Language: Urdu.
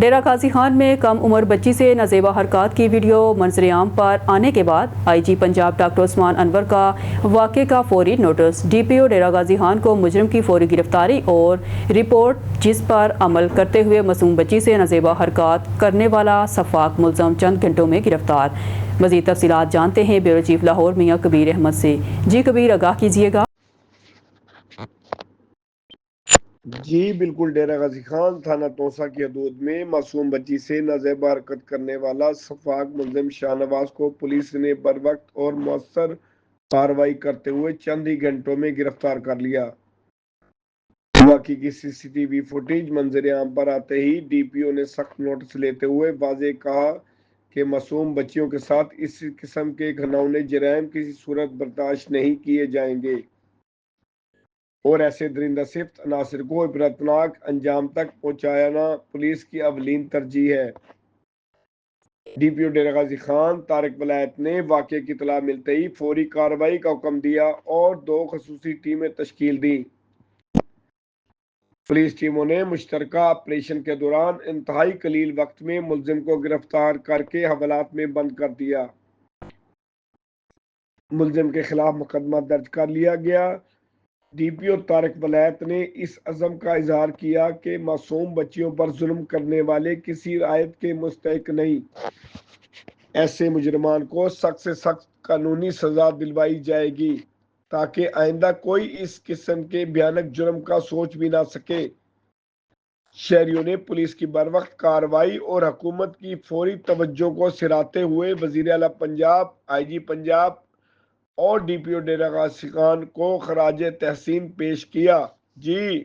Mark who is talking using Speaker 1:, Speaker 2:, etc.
Speaker 1: ڈیرہ غازی خان میں کم عمر بچی سے نازیبا حرکات کی ویڈیو منظر عام پر آنے کے بعد آئی جی پنجاب ڈاکٹر عثمان انور کا واقعے کا فوری نوٹس۔ ڈی پی او ڈیرہ غازی خان کو مجرم کی فوری گرفتاری اور رپورٹ جس پر عمل کرتے ہوئے معصوم بچی سے نازیبا حرکات کرنے والا سفاک ملزم چند گھنٹوں میں گرفتار۔ مزید تفصیلات جانتے ہیں بیورو چیف لاہور میاں کبیر احمد سے۔ جی کبیر، آگاہ کیجیے گا۔
Speaker 2: جی بالکل، ڈیرہ غازی خان تھانہ توسا کی حدود میں معصوم بچی سے نازیبا حرکت کرنے والا سفاک ملزم شاہ نواز کو پولیس نے بروقت اور مؤثر کارروائی کرتے ہوئے چند ہی گھنٹوں میں گرفتار کر لیا۔ واقعے کی سی سی ٹی وی فوٹیج منظر عام پر آتے ہی ڈی پی او نے سخت نوٹس لیتے ہوئے واضح کہا کہ معصوم بچیوں کے ساتھ اس قسم کے گھناؤنے جرائم کسی صورت برداشت نہیں کیے جائیں گے اور ایسے درندہ صفت عناصر کو عبرتناک انجام تک پہنچانا پولیس کی اولین ترجیح ہے۔ ڈی پی او ڈیرہ غازی خان طارق ولایت نے واقعے کی اطلاع ملتے ہی فوری کارروائی کا حکم دیا اور 2 خصوصی ٹیمیں تشکیل دیں۔ پولیس ٹیموں نے مشترکہ آپریشن کے دوران انتہائی قلیل وقت میں ملزم کو گرفتار کر کے حوالات میں بند کر دیا۔ ملزم کے خلاف مقدمہ درج کر لیا گیا۔ ڈی پی او طارق ولایت نے اس عزم کا اظہار کیا کہ معصوم بچیوں پر ظلم کرنے والے کسی رعایت کے مستحق نہیں۔ ایسے مجرمان کو سخت سے سخت قانونی سزا دلوائی جائے گی تاکہ آئندہ کوئی اس قسم کے بھیانک جرم کا سوچ بھی نہ سکے۔ شہریوں نے پولیس کی بروقت کارروائی اور حکومت کی فوری توجہ کو سراہتے ہوئے وزیر اعلیٰ پنجاب، آئی جی پنجاب اور ڈی پی او ڈیرہ غازی خان کو خراج تحسین پیش کیا۔ جی